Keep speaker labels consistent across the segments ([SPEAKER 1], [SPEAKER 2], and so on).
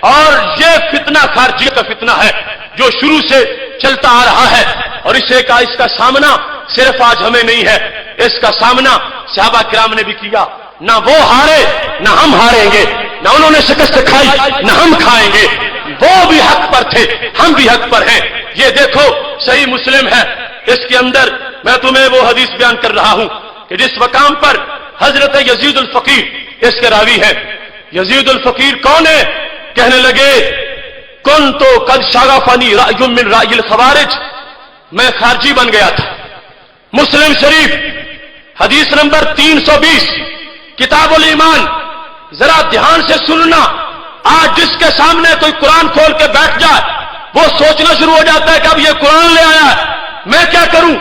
[SPEAKER 1] اور یہ فتنہ خارجی کا فتنہ ہے جو شروع سے چلتا آ رہا ہے، اور اس کا سامنا صرف آج ہمیں نہیں ہے، اس کا سامنا صحابہ کرام نے بھی کیا. نہ وہ ہارے نہ ہم ہاریں گے، نہ انہوں نے شکست کھائی نہ ہم کھائیں گے. وہ بھی حق پر تھے، ہم بھی حق پر ہیں. یہ دیکھو صحیح مسلم ہے، اس کے اندر میں تمہیں وہ حدیث بیان کر رہا ہوں کہ جس مقام پر حضرت یزید الفقیر اس کے راوی ہے. یزید الفقیر کون ہے؟ کہنے لگے کن تو قد شغفنی رأی من رأی الخوارج، میں خارجی بن گیا تھا. مسلم شریف حدیث نمبر 320 کتاب الایمان. ذرا دھیان سے سننا. آج جس کے سامنے کوئی قرآن کھول کے بیٹھ جائے وہ سوچنا شروع ہو جاتا ہے کہ اب یہ قرآن لے آیا ہے، میں کیا کروں؟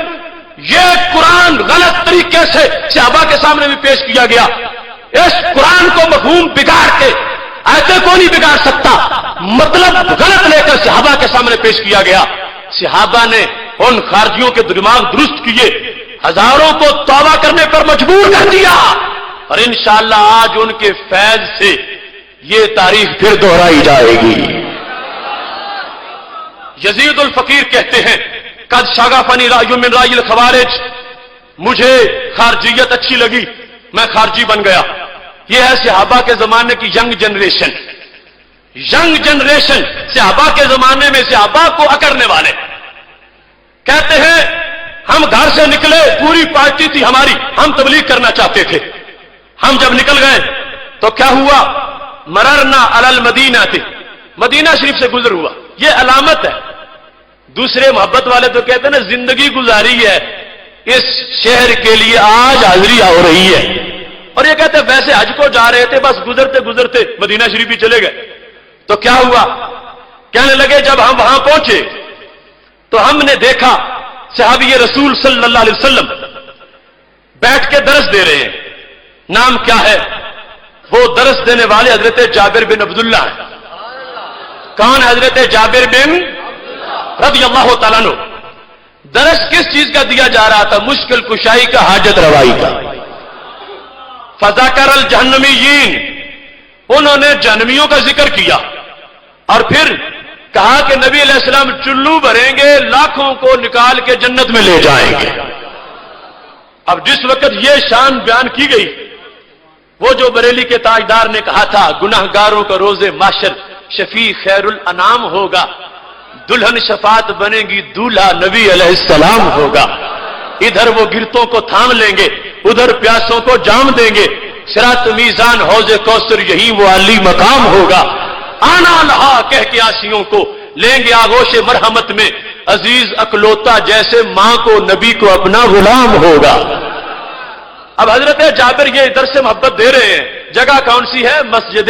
[SPEAKER 1] یہ قرآن غلط طریقے سے صحابہ کے سامنے بھی پیش کیا گیا. اس قرآن کو مفہوم بگاڑ کے ایسے کو نہیں بگاڑ سکتا، مطلب غلط لے کر صحابہ کے سامنے پیش کیا گیا. صحابہ نے ان خارجیوں کے دماغ درست کیے، ہزاروں کو توبہ کرنے پر مجبور کر دیا، اور انشاءاللہ آج ان کے فیض سے یہ تاریخ پھر دہرائی جائے گی. یزید الفقیر کہتے ہیں قد شغفنی رأی من رأی الخوارج، مجھے خارجیت اچھی لگی، میں خارجی بن گیا. یہ ہے صحابہ کے زمانے کی ینگ جنریشن. ینگ جنریشن صحابہ کے زمانے میں صحابہ کو اکڑنے والے. کہتے ہیں ہم گھر سے نکلے، پوری پارٹی تھی ہماری، ہم تبلیغ کرنا چاہتے تھے. ہم جب نکل گئے تو کیا ہوا؟ مررنا علی المدینہ تھے، مدینہ شریف سے گزر ہوا. یہ علامت ہے. دوسرے محبت والے تو کہتے ہیں نا زندگی گزاری ہے اس شہر کے لیے، آج حاضری ہو رہی ہے. اور یہ کہتے ہیں ویسے حج کو جا رہے تھے، بس گزرتے گزرتے مدینہ شریف بھی چلے گئے. تو کیا ہوا؟ کہنے لگے جب ہم وہاں پہنچے تو ہم نے دیکھا صحابی رسول صلی اللہ علیہ وسلم بیٹھ کے درس دے رہے ہیں. نام کیا ہے؟ وہ درس دینے والے حضرت جابر بن عبداللہ ہیں. کون؟ حضرت جابر بن رضی اللہ تعالیٰ عنہ. درس کس چیز کا دیا جا رہا تھا؟ مشکل کشائی کا، حاجت روائی کا. فذکر الجہنمیین، انہوں نے جہنمیوں کا ذکر کیا اور پھر کہا کہ نبی علیہ السلام چلو بھریں گے، لاکھوں کو نکال کے جنت میں لے جائیں گے. اب جس وقت یہ شان بیان کی گئی، وہ جو بریلی کے تاجدار نے کہا تھا گناہگاروں کا روز محشر شفیع خیر الانام ہوگا، دلہن شفاعت بنے گی، دولہا نبی علیہ السلام ہوگا. ادھر وہ گرتوں کو تھام لیں گے، ادھر پیاسوں کو جام دیں گے. صراط میزان حوض کوثر یہی وہ علی مقام ہوگا. آنا لہا کہہ کے آسیوں کو لیں گے آغوش مرحمت میں، عزیز اکلوتا جیسے ماں کو نبی کو اپنا غلام ہوگا. اب حضرت جابر یہ ادھر سے محبت دے رہے ہیں. جگہ کون سی ہے؟ مسجد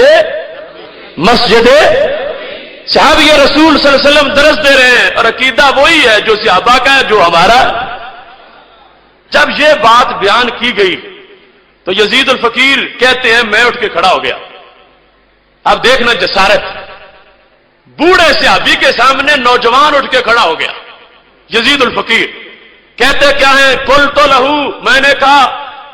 [SPEAKER 1] صحابی رسول صلی اللہ علیہ وسلم درس دے رہے ہیں، اور عقیدہ وہی ہے جو صحابہ کا ہے، جو ہمارا. جب یہ بات بیان کی گئی تو یزید الفقیر کہتے ہیں میں اٹھ کے کھڑا ہو گیا. اب دیکھنا جسارت، بوڑھے صحابی کے سامنے نوجوان اٹھ کے کھڑا ہو گیا. یزید الفقیر کہتے کیا ہیں؟ قلت لہو، میں نے کہا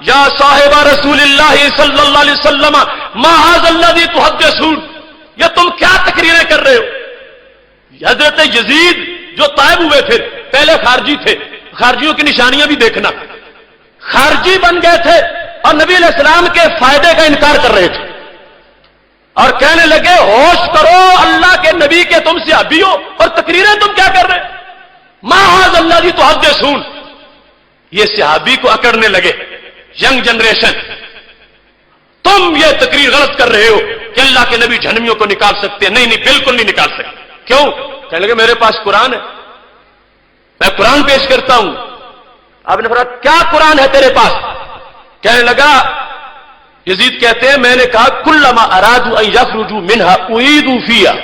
[SPEAKER 1] یا صاحب رسول اللہ صلی اللہ علیہ وسلم ما ھذا الذی تحدثون، یہ تم کیا تقریریں کر رہے ہو؟ حضرت یزید جو طائب ہوئے تھے پہلے خارجی تھے، خارجیوں کی نشانیاں بھی دیکھنا. خارجی بن گئے تھے اور نبی علیہ السلام کے فائدے کا انکار کر رہے تھے، اور کہنے لگے ہوش کرو، اللہ کے نبی کے تم صحابی ہو اور تقریریں تم کیا کر رہے؟ ما ھذا الذی تحدثون. یہ صحابی کو اکڑنے لگے. ینگ جنریشن، تم یہ تقریر غلط کر رہے ہو کہ اللہ کے نبی جہنمیوں کو نکال سکتے ہیں. نہیں بالکل نہیں نکال سکتے. کیوں؟ کہنے لگے میرے پاس قرآن ہے، میں قرآن پیش کرتا ہوں. آپ نے فرمایا کیا قرآن ہے تیرے پاس؟ کہنے لگا، یزید کہتے ہیں میں نے کہا کلما ارادوا ان یخرجوا منها اعیدوا فیہا.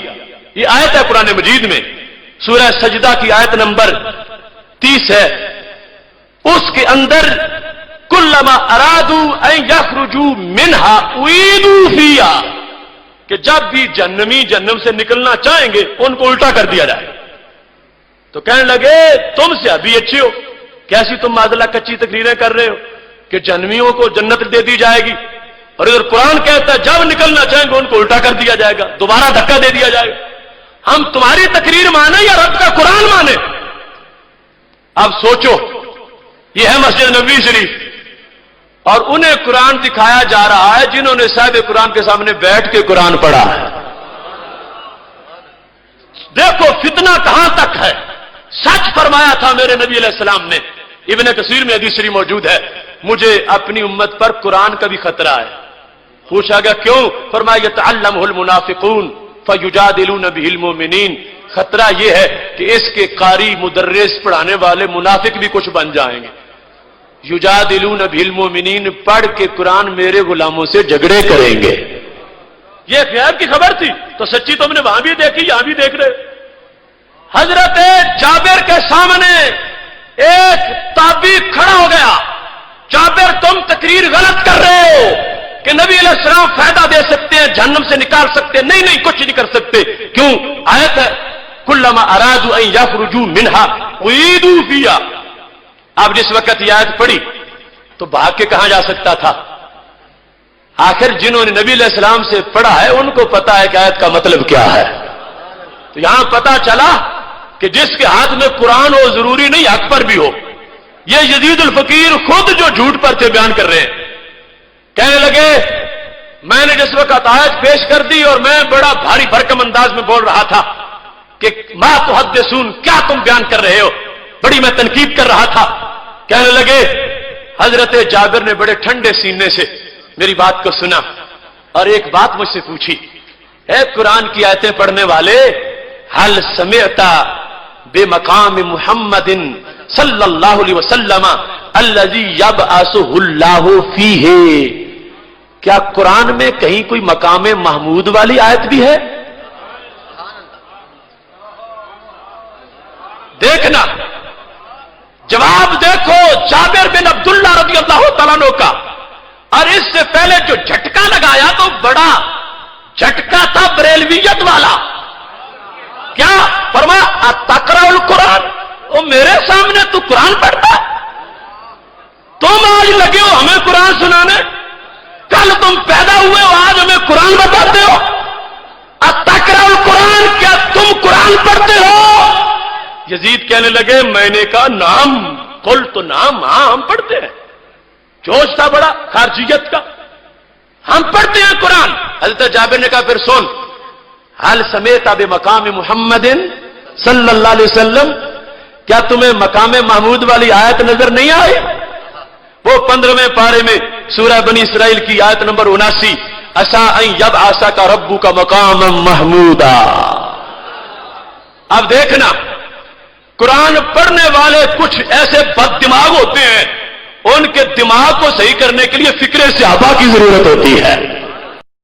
[SPEAKER 1] یہ آیت ہے قرآن مجید میں، سورہ سجدہ کی آیت نمبر 30 ہے. اس کے اندر کلما ارادوا ان یخرجوا منها اعیدوا فیہا، کہ جب بھی جہنمی جہنم سے نکلنا چاہیں گے ان کو الٹا کر دیا جائے. تو کہنے لگے تم سے ابھی اچھے ہو، کیسی تم معذلہ کچی تقریریں کر رہے ہو کہ جہنمیوں کو جنت دے دی جائے گی اور ادھر قرآن کہتا ہے جب نکلنا چاہیں گے ان کو الٹا کر دیا جائے گا، دوبارہ دھکا دے دیا جائے گا۔ ہم تمہاری تقریر مانیں یا رب کا قرآن مانیں؟ اب سوچو، یہ ہے مسجد نبوی شریف، اور انہیں قرآن دکھایا جا رہا ہے جنہوں نے صاحب قرآن کے سامنے بیٹھ کے قرآن پڑھا ہے۔ دیکھو فتنہ کہاں تک ہے۔ سچ فرمایا تھا میرے نبی علیہ السلام نے، ابن کثیر میں حدیث شریف موجود ہے، مجھے اپنی امت پر قرآن کا بھی خطرہ ہے۔ پوچھا گیا کیوں؟ فرمایا یتعلمہ المنافقون فیجادلون بہ المؤمنین، خطرہ یہ ہے کہ اس کے قاری مدرس پڑھانے والے منافق بھی کچھ بن جائیں گے۔ یجادلون بہ المؤمنین، پڑھ کے قرآن میرے غلاموں سے جھگڑے کریں گے۔ یہ غیب کی خبر تھی تو سچی تم نے وہاں بھی دیکھی، یہاں بھی دیکھ رہے۔ حضرت جابر کے سامنے ایک تابعی کھڑا ہو گیا، جابر تم تقریر غلط کر رہے ہو کہ نبی علیہ السلام فائدہ دے سکتے ہیں، جہنم سے نکال سکتے ہیں۔ نہیں کچھ نہیں کر سکتے۔ کیوں؟ آیت ہے کلما ارادوا ان یخرجوا منها اعیدوا فیہا۔ اب جس وقت یہ آیت پڑھی تو بھاگ کے کہاں جا سکتا تھا؟ آخر جنہوں نے نبی علیہ السلام سے پڑھا ہے ان کو پتا ہے کہ آیت کا مطلب کیا ہے۔ تو یہاں پتا چلا کہ جس کے ہاتھ میں قرآن ہو ضروری نہیں حق پر بھی ہو۔ یہ یزید الفقیر خود جو جھوٹ پر تھے بیان کر رہے ہیں، کہنے لگے میں نے جس وقت آیت پیش کر دی اور میں بڑا بھاری بھرکم انداز میں بول رہا تھا کہ ما تحدثون، کیا تم بیان کر رہے ہو، بڑی میں تنقید کر رہا تھا۔ کہنے لگے حضرت جابر نے بڑے ٹھنڈے سینے سے میری بات کو سنا اور ایک بات مجھ سے پوچھی، اے قرآن کی آیتیں پڑھنے والے، حل سمعت بمقام محمد صلی اللہ علیہ وسلم الذی یبعثہ اللہ فیہ، کیا قرآن میں کہیں کوئی مقام محمود والی آیت بھی ہے؟ دیکھنا، جواب دیکھو جابر بن عبداللہ رضی اللہ تعالیٰ عنہ کا۔ اور اس سے پہلے جو جھٹکا لگایا تو بڑا جھٹکا تھا بریلویت والا۔ کیا فرمایا اتقرأ القرآن، وہ میرے سامنے تو قرآن پڑھتا، تم آج لگے ہو ہمیں قرآن سنانے، کل تم پیدا ہوئے ہو آج ہمیں قرآن بتاتے ہو۔ اتقرأ القرآن، کیا تم قرآن پڑھتے ہو؟ یزید کہنے لگے میں نے کہا نام، قل تو نام، ہاں ہم پڑھتے ہیں۔ جوش تھا بڑا خارجیت کا، ہم پڑھتے ہیں قرآن۔ حضرت جابر نے کہا پھر سن، حل سمیت بمقام محمد صلی اللہ علیہ وسلم، کیا تمہیں مقام محمود والی آیت نظر نہیں آئی؟ وہ 15ویں پارے میں سورہ بنی اسرائیل کی آیت نمبر 79، عسیٰ ان یبعثک ربک مقاما محمودا۔ اب دیکھنا، قرآن پڑھنے والے کچھ ایسے بد دماغ ہوتے ہیں، ان کے دماغ کو صحیح کرنے کے لیے فکر صحابہ کی ضرورت ہوتی ہے۔